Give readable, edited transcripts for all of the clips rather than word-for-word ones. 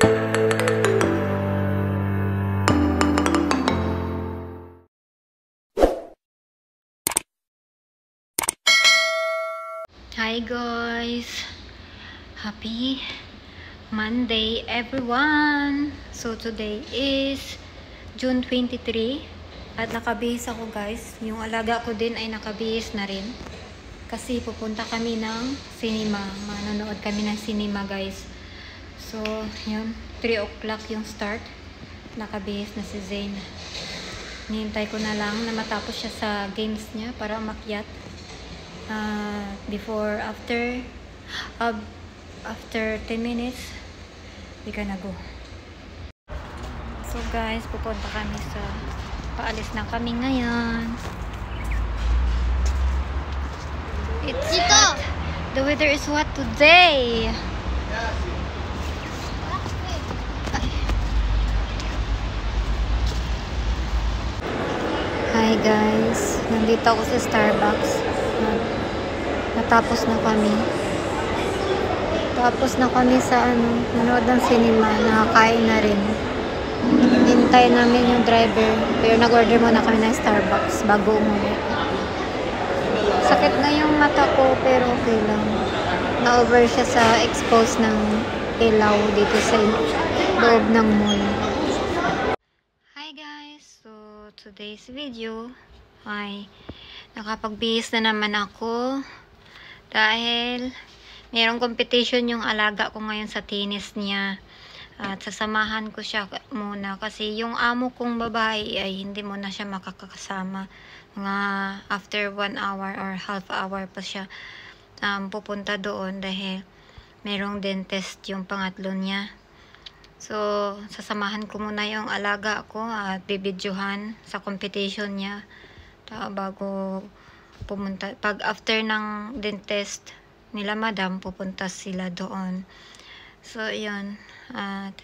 Hi guys! Happy Monday everyone! So today is June 23 at nakabihis ako guys. Yung alaga ko din ay nakabihis na rin. Kasi pupunta kami ng cinema. Manonood kami ng cinema guys. So yun, 3 o'clock yung start. Nakabihis na si Zane. Nihintay ko na lang na matapos siya sa games niya para umakyat. After 10 minutes we gonna go. So guys, pupunta kami sa paalis na kami ngayon. It's hot. The weather is hot today. Hi guys, nandito ako sa Starbucks. Natapos na kami. Tapos na kami sa manood ng cinema. Nakakain na rin. Hintay namin yung driver. Pero nag-order muna kami ng Starbucks bago umuwi. Sakit na yung mata ko pero okay lang. Na-over siya sa expose ng ilaw dito sa loob ng mall. Hi guys! So today's video ay nakapagbihis na naman ako. Dahil mayroong competition yung alaga ko ngayon sa tennis niya. At sasamahan ko siya muna kasi yung amo kong babae ay hindi mo na siya makakasama. Mga after 1 hour or half hour pa siya pupunta doon dahil mayroong dentist yung pangatlo niya. So sasamahan ko muna yung alaga ko at bibidyohan sa competition niya bago pumunta. Pag after ng dentist nila madam, pupunta sila doon. So yun, at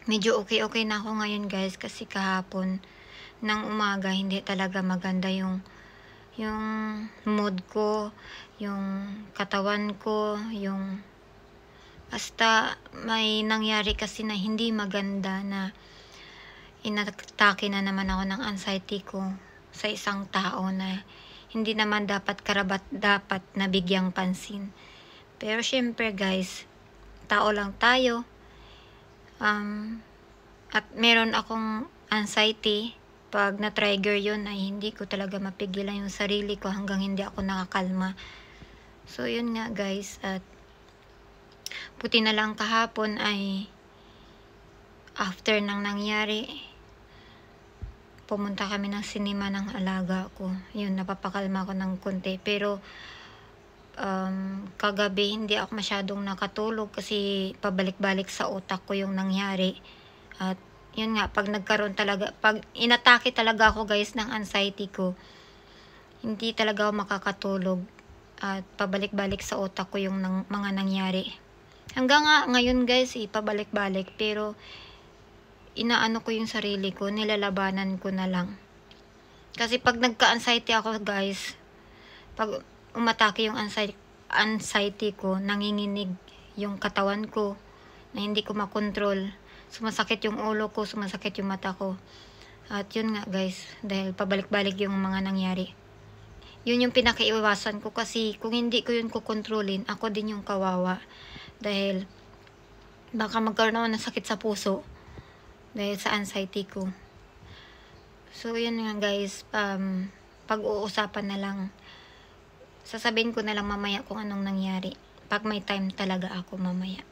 medyo okay na ako ngayon guys kasi kahapon ng umaga hindi talaga maganda yung mood ko, yung katawan ko, yung basta may nangyari kasi na hindi maganda na inatake na naman ako ng anxiety ko sa isang tao na hindi naman dapat dapat nabigyang pansin. Pero syempre guys, tao lang tayo. At meron akong anxiety. Pag na-trigger yun ay hindi ko talaga mapigilan yung sarili ko hanggang hindi ako nakakalma. So yun nga guys, at buti na lang kahapon ay after nang nangyari, pumunta kami ng cinema ng alaga ko. Yun, napapakalma ko ng konti. Pero kagabi hindi ako masyadong nakatulog kasi pabalik-balik sa utak ko yung nangyari. At yun nga, pag inatake talaga ako guys ng anxiety ko, hindi talaga ako makakatulog. At pabalik-balik sa utak ko yung mga nangyari. Hanggang nga ngayon guys, pabalik-balik. Pero inaano ko yung sarili ko, nilalabanan ko na lang. Kasi pag nagka-anxiety ako guys, pag umatake yung anxiety ko, nanginginig yung katawan ko na hindi ko makontrol. Sumasakit yung ulo ko, sumasakit yung mata ko. At yun nga guys, dahil pabalik-balik yung mga nangyari. Yun yung pinakaiwasan ko kasi kung hindi ko yun kukontrolin, ako din yung kawawa. Dahil baka magkaroon ako ng sakit sa puso dahil sa anxiety ko. So yun nga guys, pag-uusapan na lang, sasabihin ko na lang mamaya kung anong nangyari pag may time talaga ako mamaya.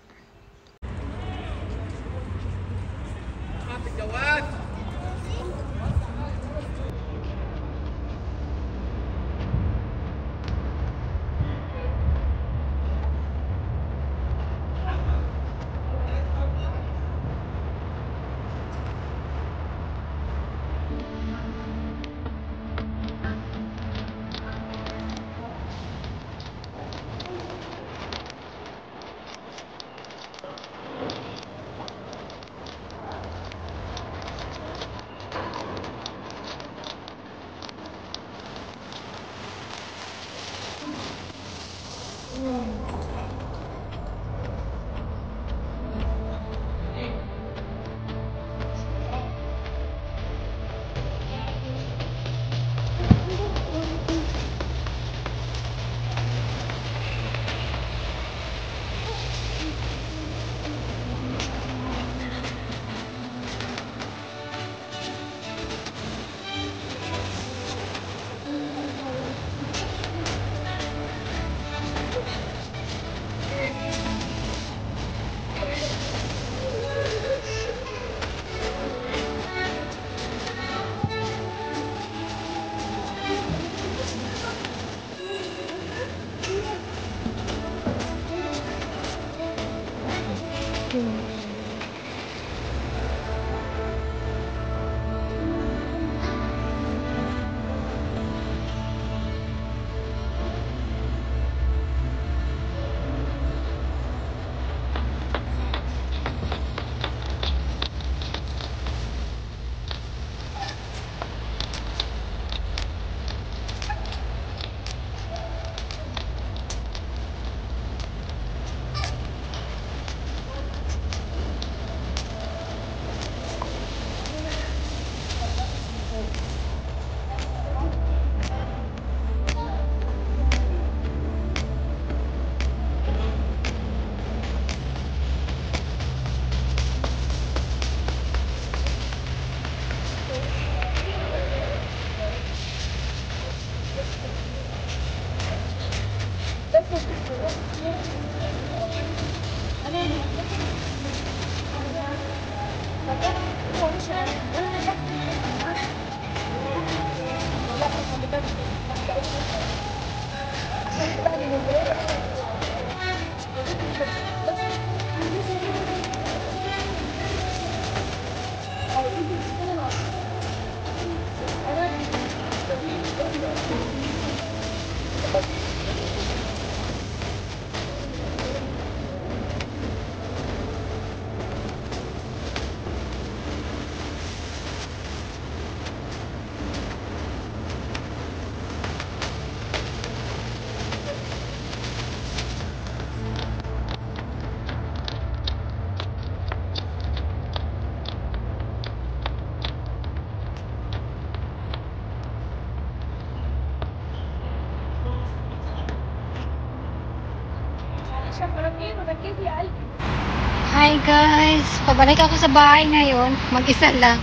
Hi guys! Pabalik ako sa bahay ngayon. Mag-isa lang.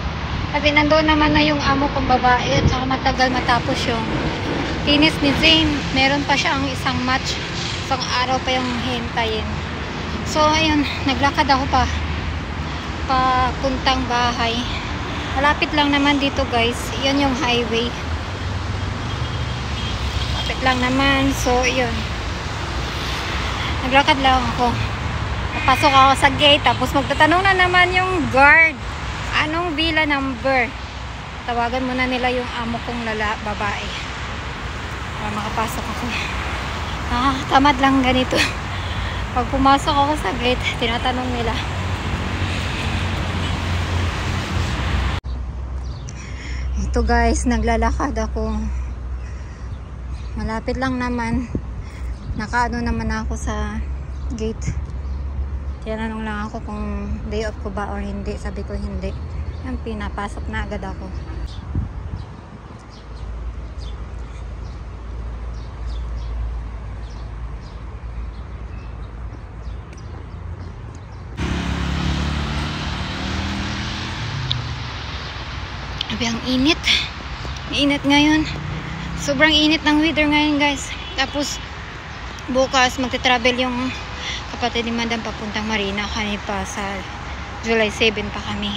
Kasi nandoon naman na yung amo kong babae at saka matagal matapos yung tinis ni Zane. Meron pa siya ang isang match. Isang araw pa yung hintayin. So ayun, naglakad ako papuntang bahay. Malapit lang naman dito guys. Yun yung highway. Malapit lang naman. So yun. Naglakad lang ako. Pasok ako sa gate, tapos magtatanong na naman yung guard, anong villa number. Tawagan muna nila yung amo kong babae para makapasok ako. Tamad lang ganito. Pag pumasok ako sa gate, tinatanong nila. Ito guys, naglalakad ako. Malapit lang naman. Nakaano naman ako sa gate. Tinanong lang ako kung day off ko ba or hindi. Sabi ko hindi. Yan, pinapasok na agad ako. Sabi, ang init. Init ngayon. Sobrang init ng weather ngayon guys. Tapos bukas magte-travel yung kapatid ni Madam papuntang Marina. Kami pa sa July 7 pa kami.